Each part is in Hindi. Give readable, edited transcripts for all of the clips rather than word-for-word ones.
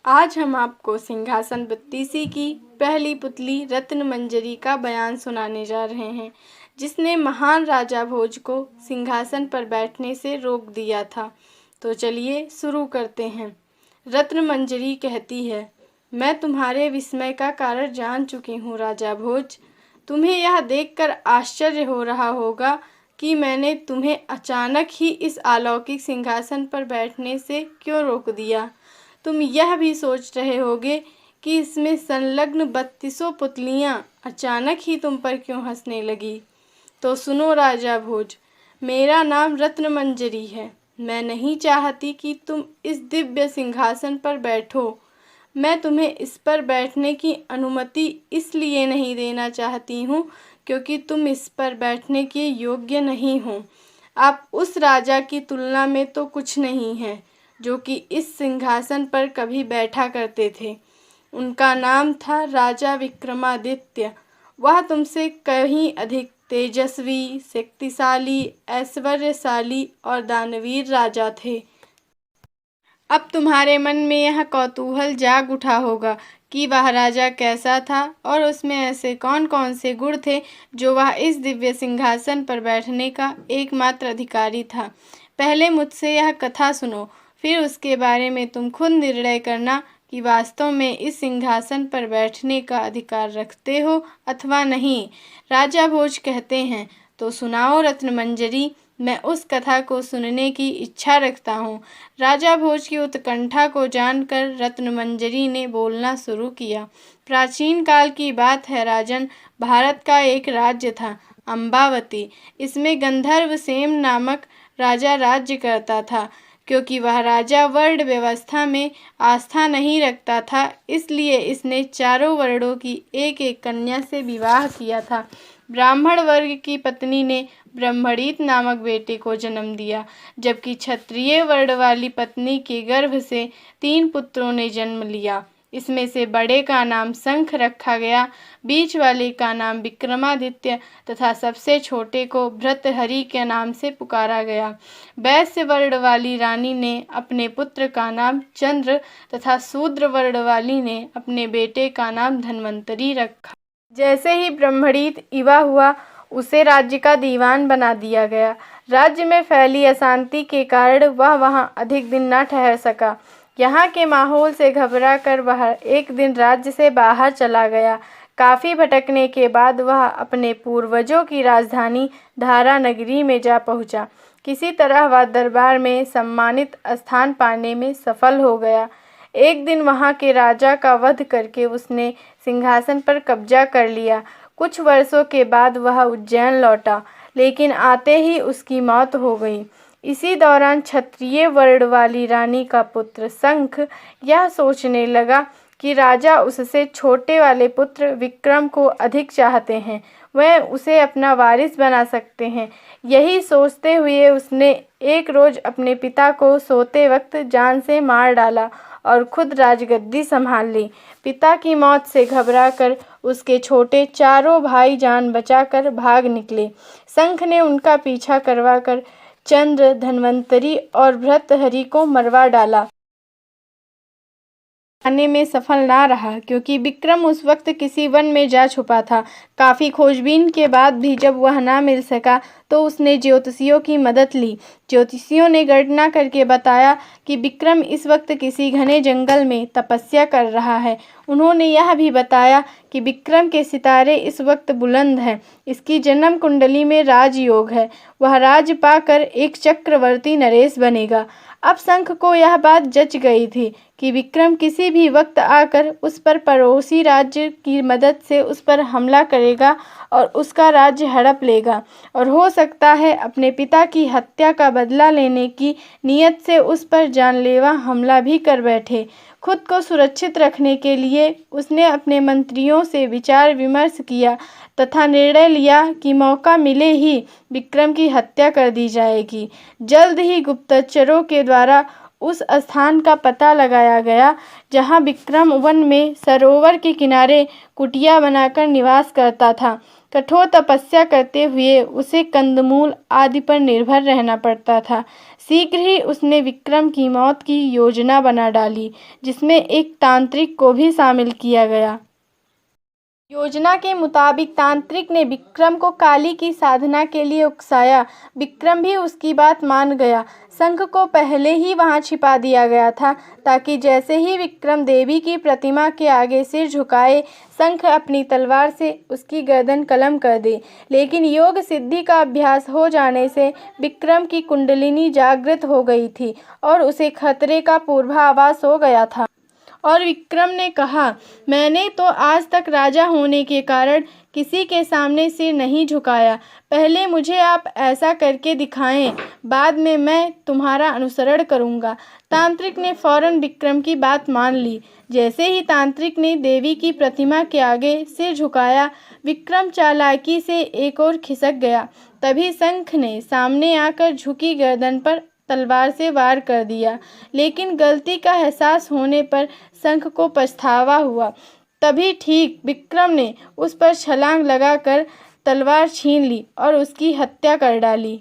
आज हम आपको सिंहासन बत्तीसी की पहली पुतली रत्नमंजरी का बयान सुनाने जा रहे हैं, जिसने महान राजा भोज को सिंहासन पर बैठने से रोक दिया था। तो चलिए शुरू करते हैं। रत्नमंजरी कहती है, मैं तुम्हारे विस्मय का कारण जान चुकी हूँ राजा भोज। तुम्हें यह देखकर आश्चर्य हो रहा होगा कि मैंने तुम्हें अचानक ही इस अलौकिक सिंहासन पर बैठने से क्यों रोक दिया। तुम यह भी सोच रहे होगे कि इसमें संलग्न 32 पुतलियाँ अचानक ही तुम पर क्यों हंसने लगी। तो सुनो राजा भोज, मेरा नाम रत्नमंजरी है। मैं नहीं चाहती कि तुम इस दिव्य सिंहासन पर बैठो। मैं तुम्हें इस पर बैठने की अनुमति इसलिए नहीं देना चाहती हूँ क्योंकि तुम इस पर बैठने के योग्य नहीं हो। आप उस राजा की तुलना में तो कुछ नहीं हैं जो कि इस सिंहासन पर कभी बैठा करते थे। उनका नाम था राजा विक्रमादित्य। वह तुमसे कहीं अधिक तेजस्वी, शक्तिशाली, ऐश्वर्यशाली और दानवीर राजा थे। अब तुम्हारे मन में यह कौतूहल जाग उठा होगा कि वह राजा कैसा था और उसमें ऐसे कौन कौन से गुण थे जो वह इस दिव्य सिंहासन पर बैठने का एकमात्र अधिकारी था। पहले मुझसे यह कथा सुनो, फिर उसके बारे में तुम खुद निर्णय करना कि वास्तव में इस सिंहासन पर बैठने का अधिकार रखते हो अथवा नहीं। राजा भोज कहते हैं, तो सुनाओ रत्नमंजरी, मैं उस कथा को सुनने की इच्छा रखता हूँ। राजा भोज की उत्कंठा को जानकर रत्नमंजरी ने बोलना शुरू किया। प्राचीन काल की बात है राजन, भारत का एक राज्य था, अम्बावती। इसमें गंधर्व सेन नामक राजा राज्य करता था। क्योंकि वह राजा वर्ण व्यवस्था में आस्था नहीं रखता था, इसलिए इसने चारों वर्णों की एक एक कन्या से विवाह किया था। ब्राह्मण वर्ग की पत्नी ने ब्रह्मणीत नामक बेटे को जन्म दिया, जबकि क्षत्रिय वर्ण वाली पत्नी के गर्भ से 3 पुत्रों ने जन्म लिया। इसमें से बड़े का नाम शंख रखा गया, बीच वाले का नाम विक्रमादित्य तथा सबसे छोटे को भर्तृहरि के नाम से पुकारा गया। वैश्य वर्ण वाली रानी ने अपने पुत्र का नाम चंद्र तथा शूद्र वर्ण वाली ने अपने बेटे का नाम धन्वंतरी रखा। जैसे ही ब्रह्मणीत युवा हुआ, उसे राज्य का दीवान बना दिया गया। राज्य में फैली अशांति के कारण वह वहां अधिक दिन न ठहर सका। यहाँ के माहौल से घबरा कर वह एक दिन राज्य से बाहर चला गया। काफ़ी भटकने के बाद वह अपने पूर्वजों की राजधानी धारा नगरी में जा पहुँचा। किसी तरह वह दरबार में सम्मानित स्थान पाने में सफल हो गया। एक दिन वहाँ के राजा का वध करके उसने सिंहासन पर कब्जा कर लिया। कुछ वर्षों के बाद वह उज्जैन लौटा, लेकिन आते ही उसकी मौत हो गई। इसी दौरान क्षत्रिय वर्ण वाली रानी का पुत्र शंख यह सोचने लगा कि राजा उससे छोटे वाले पुत्र विक्रम को अधिक चाहते हैं, वह उसे अपना वारिस बना सकते हैं। यही सोचते हुए उसने एक रोज़ अपने पिता को सोते वक्त जान से मार डाला और खुद राजगद्दी संभाल ली। पिता की मौत से घबराकर उसके छोटे चारों भाई जान बचाकर भाग निकले। शंख ने उनका पीछा करवाकर चंद्र, धन्वंतरी और भर्तृहरि को मरवा डाला। आने में सफल ना रहा क्योंकि विक्रम उस वक्त किसी वन में जा छुपा था। काफ़ी खोजबीन के बाद भी जब वह ना मिल सका तो उसने ज्योतिषियों की मदद ली। ज्योतिषियों ने गणना करके बताया कि विक्रम इस वक्त किसी घने जंगल में तपस्या कर रहा है। उन्होंने यह भी बताया कि विक्रम के सितारे इस वक्त बुलंद हैं। इसकी जन्म कुंडली में राजयोग है। वह राज पाकर एक चक्रवर्ती नरेश बनेगा। अब शंख को यह बात जच गई थी कि विक्रम किसी भी वक्त आकर उस पर पड़ोसी राज्य की मदद से उस पर हमला करेगा और उसका राज्य हड़प लेगा और हो सकता है अपने पिता की हत्या का बदला लेने की नीयत से उस पर जानलेवा हमला भी कर बैठे। खुद को सुरक्षित रखने के लिए उसने अपने मंत्रियों से विचार विमर्श किया तथा निर्णय लिया कि मौका मिले ही विक्रम की हत्या कर दी जाएगी। जल्द ही गुप्तचरों के द्वारा उस स्थान का पता लगाया गया जहाँ विक्रम वन में सरोवर के किनारे कुटिया बनाकर निवास करता था। कठोर तपस्या करते हुए उसे कंदमूल आदि पर निर्भर रहना पड़ता था। शीघ्र ही उसने विक्रम की मौत की योजना बना डाली, जिसमें एक तांत्रिक को भी शामिल किया गया। योजना के मुताबिक तांत्रिक ने विक्रम को काली की साधना के लिए उकसाया। विक्रम भी उसकी बात मान गया। शंख को पहले ही वहां छिपा दिया गया था, ताकि जैसे ही विक्रम देवी की प्रतिमा के आगे सिर झुकाए, शंख अपनी तलवार से उसकी गर्दन कलम कर दे। लेकिन योग सिद्धि का अभ्यास हो जाने से विक्रम की कुंडलिनी जागृत हो गई थी और उसे खतरे का पूर्वाभास हो गया था। और विक्रम ने कहा, मैंने तो आज तक राजा होने के कारण किसी के सामने सिर नहीं झुकाया। पहले मुझे आप ऐसा करके दिखाएं, बाद में मैं तुम्हारा अनुसरण करूंगा। तांत्रिक ने फौरन विक्रम की बात मान ली। जैसे ही तांत्रिक ने देवी की प्रतिमा के आगे सिर झुकाया, विक्रम चालाकी से एक ओर खिसक गया। तभी शंख ने सामने आकर झुकी गर्दन पर तलवार से वार कर दिया। लेकिन गलती का एहसास होने पर शंख को पछतावा हुआ। तभी ठीक विक्रम ने उस पर छलांग लगाकर तलवार छीन ली और उसकी हत्या कर डाली।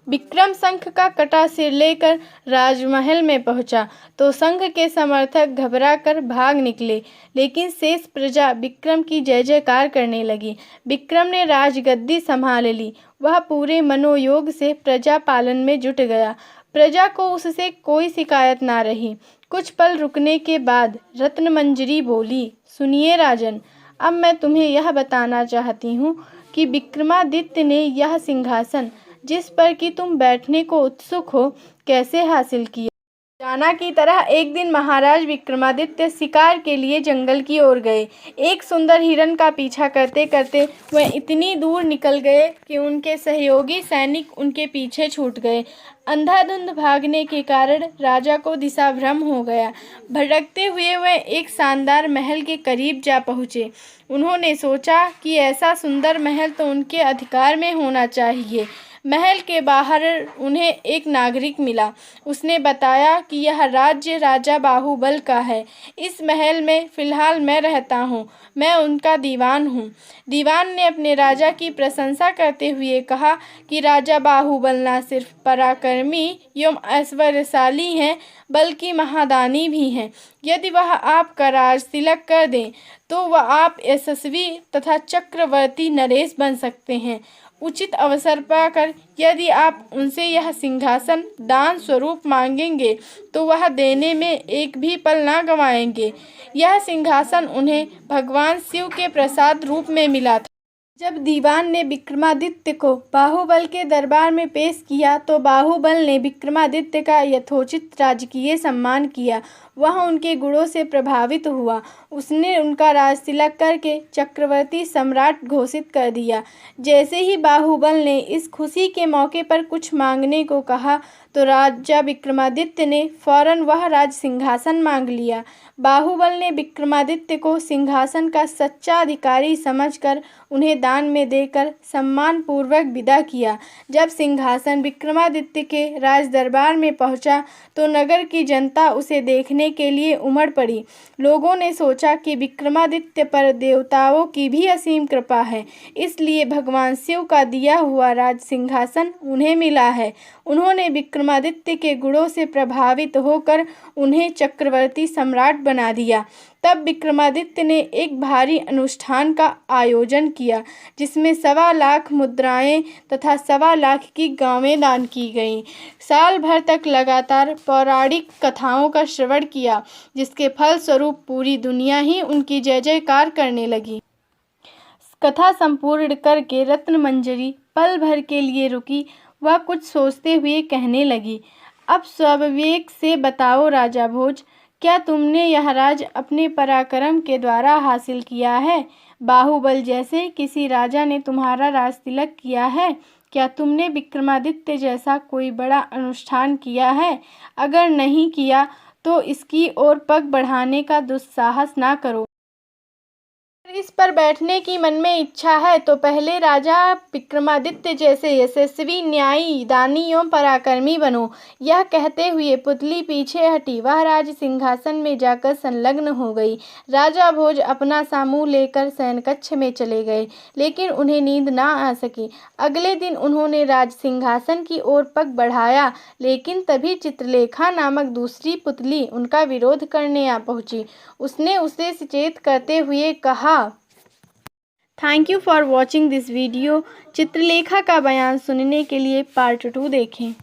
विक्रम शंख का कटा सिर लेकर राजमहल में पहुंचा तो शंख के समर्थक घबराकर भाग निकले, लेकिन शेष प्रजा विक्रम की जय जयकार करने लगी। विक्रम ने राजगद्दी संभाल ली। वह पूरे मनोयोग से प्रजा पालन में जुट गया। प्रजा को उससे कोई शिकायत ना रही। कुछ पल रुकने के बाद रत्नमंजरी बोली, सुनिए राजन, अब मैं तुम्हें यह बताना चाहती हूँ कि विक्रमादित्य ने यह सिंहासन जिस पर कि तुम बैठने को उत्सुक हो, कैसे हासिल किया। जाना की तरह एक दिन महाराज विक्रमादित्य शिकार के लिए जंगल की ओर गए। एक सुंदर हिरण का पीछा करते करते वह इतनी दूर निकल गए कि उनके सहयोगी सैनिक उनके पीछे छूट गए। अंधाधुंध भागने के कारण राजा को दिशा भ्रम हो गया। भटकते हुए वह एक शानदार महल के करीब जा पहुँचे। उन्होंने सोचा कि ऐसा सुंदर महल तो उनके अधिकार में होना चाहिए। महल के बाहर उन्हें एक नागरिक मिला। उसने बताया कि यह राज्य राजा बाहुबल का है। इस महल में फ़िलहाल मैं रहता हूँ। मैं उनका दीवान हूँ। दीवान ने अपने राजा की प्रशंसा करते हुए कहा कि राजा बाहुबल न सिर्फ पराक्रमी एवं ऐश्वर्यशाली हैं, बल्कि महादानी भी हैं। यदि वह आपका राज तिलक कर दें तो वह आप यशस्वी तथा चक्रवर्ती नरेश बन सकते हैं। उचित अवसर पाकर यदि आप उनसे यह सिंहासन दान स्वरूप मांगेंगे तो वह देने में एक भी पल ना गंवाएंगे। यह सिंहासन उन्हें भगवान शिव के प्रसाद रूप में मिला था। जब दीवान ने विक्रमादित्य को बाहुबल के दरबार में पेश किया तो बाहुबल ने विक्रमादित्य का यथोचित राजकीय सम्मान किया। वह उनके गुणों से प्रभावित हुआ। उसने उनका राज तिलक करके चक्रवर्ती सम्राट घोषित कर दिया। जैसे ही बाहुबल ने इस खुशी के मौके पर कुछ मांगने को कहा तो राजा विक्रमादित्य ने फौरन वह राज सिंहासन मांग लिया। बाहुबल ने विक्रमादित्य को सिंहासन का सच्चा अधिकारी समझकर उन्हें दान में देकर सम्मान पूर्वक विदा किया। जब सिंहासन विक्रमादित्य के राज दरबार में पहुंचा तो नगर की जनता उसे देखने के लिए उमड़ पड़ी। लोगों ने सोचा कि विक्रमादित्य पर देवताओं की भी असीम कृपा है, इसलिए भगवान शिव का दिया हुआ राज सिंहासन उन्हें मिला है। उन्होंने विक्रमादित्य के गुणों से प्रभावित होकर उन्हें चक्रवर्ती सम्राट बना दिया। तब विक्रमादित्य ने एक भारी अनुष्ठान का आयोजन किया, जिसमें 1.25 लाख मुद्राएं तथा 1.25 लाख की गावें दान की गईं। साल भर तक लगातार पौराणिक कथाओं का श्रवण किया, जिसके फलस्वरूप पूरी दुनिया ही उनकी जय जयकार करने लगी। कथा संपूर्ण करके रत्नमंजरी पल भर के लिए रुकी। वह कुछ सोचते हुए कहने लगी, अब स्वविवेक से बताओ राजा भोज, क्या तुमने यह राज अपने पराक्रम के द्वारा हासिल किया है? बाहुबल जैसे किसी राजा ने तुम्हारा राज तिलक किया है? क्या तुमने विक्रमादित्य जैसा कोई बड़ा अनुष्ठान किया है? अगर नहीं किया तो इसकी ओर पग बढ़ाने का दुस्साहस ना करो। इस पर बैठने की मन में इच्छा है तो पहले राजा विक्रमादित्य जैसे यशस्वी, न्यायी, दानी एवं पराक्रमी बनो। यह कहते हुए पुतली पीछे हटी। वह राज सिंहासन में जाकर संलग्न हो गई। राजा भोज अपना सामूह लेकर शयन कक्ष में चले गए, लेकिन उन्हें नींद ना आ सकी। अगले दिन उन्होंने राज सिंहासन की ओर पग बढ़ाया, लेकिन तभी चित्रलेखा नामक दूसरी पुतली उनका विरोध करने आ पहुंची। उसने उसे सचेत करते हुए कहा, thank you for watching this video. Chitralekha का बयान सुनने के लिए पार्ट 2 देखें।